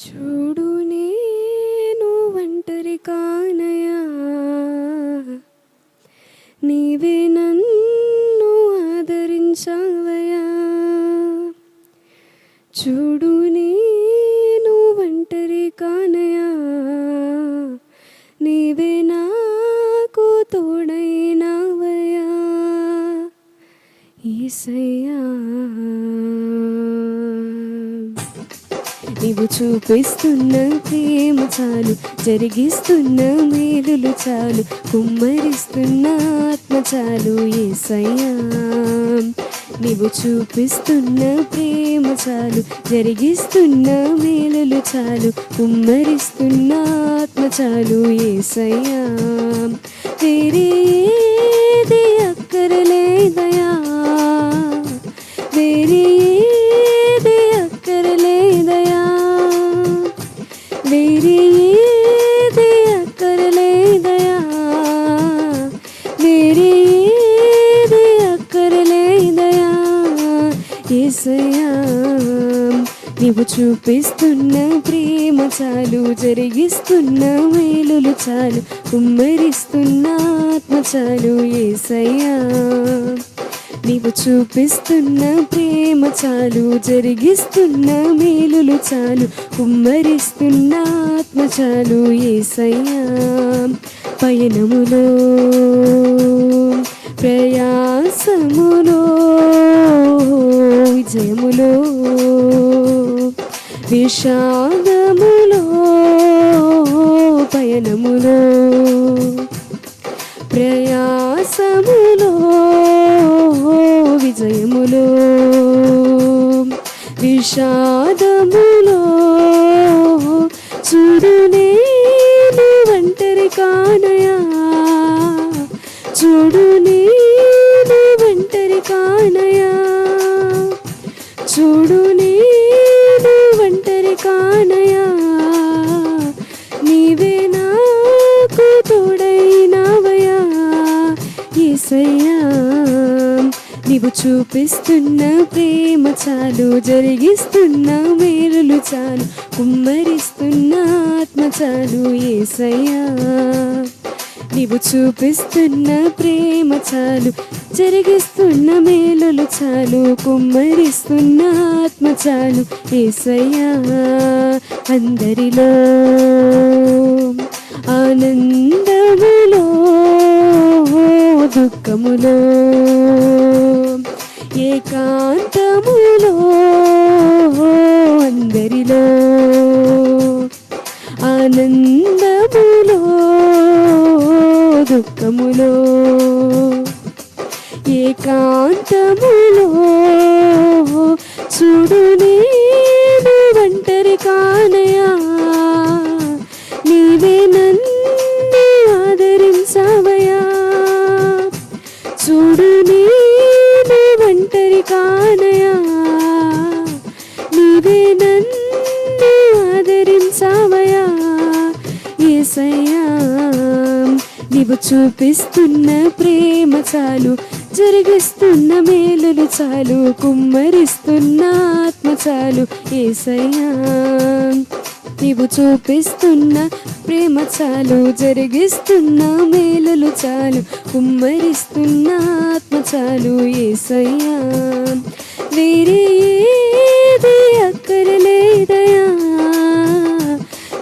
చూడు నేను ఒంటరి కానయా, నీవే నన్ను ఆదరించావయా. చూడు నేను ఒంటరి కానయా, నీవే నాకు తోడైనావయా. యేసయ్యా నీవు చూపిస్తున్న ప్రేమ చాలు, జరిగిస్తున్న మేలులు చాలు, కుమ్మరిస్తున్న ఆత్మ చాలు. యేసయ్యా నీవు చూపిస్తున్న ప్రేమ చాలు, జరిగిస్తున్న మేలులు చాలు, కుమ్మరిస్తున్న ఆత్మ చాలు. యేసయ్యా వేరే ఏది అక్కరలేదయా, వేరే ఏది అక్కరలేదయా, వేరే ఏది అక్కరలేదయా, వేరే ఏది అక్కరలేదయా. యేసయ్యా నీవు చూపిస్తున్న ప్రేమ చాలు, జరిగిస్తున్న మేలులు చాలు, కుమ్మరిస్తున్న ఆత్మ చాలు. యేసయ్యా నీవు చూపిస్తున్న ప్రేమ చాలు, జరిగిస్తున్న మేలులు చాలు, కుమ్మరిస్తున్న ఆత్మ చాలు. యేసయ్యా పయనములో ప్రయాసములో విజయములో విషాదములో, పయనములో ప్రయాసములో విజయములో విషాదములో, చూడు నేను ఒంటరి కానయా, చూడు నేను ఒంటరి కానయా, చూడు నేను ఒంటరి కానయా, నీవే నాకు తోడైనావయా. యేసయ్యా నీవు చూపిస్తున్న ప్రేమ చాలు, జరిగిస్తున్న మేలులు చాలు, కుమ్మరిస్తున్న ఆత్మ చాలు. యేసయ్యా నీవు చూపిస్తున్న ప్రేమ చాలు, జరిగిస్తున్న మేలులు చాలు, కుమ్మరిస్తున్న ఆత్మ చాలు. యేసయ్యా అందరిలో ఆనందములో దుఃఖములో ఏకాంతములో, అందరిలో ఆనందములో దుఃఖములో ఏకాంతములో, చూడు నేను ఒంటరి కానయా, నీవే నన్ను ఆదరించావయా. చూడు నేను ఒంటరి కానయా, నీవే నన్ను ఆదరించావయా. యేసయ్యా నీవు చూపిస్తున్న ప్రేమ చాలు, జరిగిస్తున్న మేలులు చాలు, కుమ్మరిస్తున్న ఆత్మ చాలు. యేసయ్యా నీవు చూపిస్తున్న ప్రేమ చాలు, జరిగిస్తున్న మేలులు చాలు, కుమ్మరిస్తున్న ఆత్మ చాలు. యేసయ్యా వేరే ఏది అక్కరలేదయా,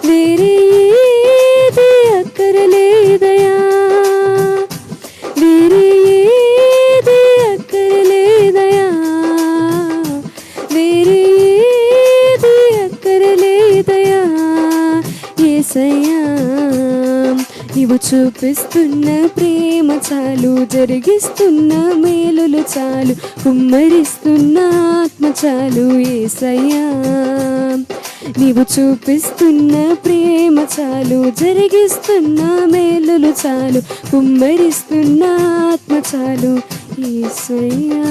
వేరే ఏది అక్కరలేదయా, వేరే ఏది అక్కరలేదయా, వేరే ఏది అక్కరలేదయా. యేసయ్యా నీవు చూపిస్తున్న ప్రేమ చాలు, జరిగిస్తున్న మేలులు చాలు, కుమ్మరిస్తున్న ఆత్మ చాలు. యేసయ్యా నీవు చూపిస్తున్న ప్రేమ చాలు, జరిగిస్తున్న మేలులు చాలు, కుమ్మరిస్తున్న ఆత్మ చాలు. యేసయ్యా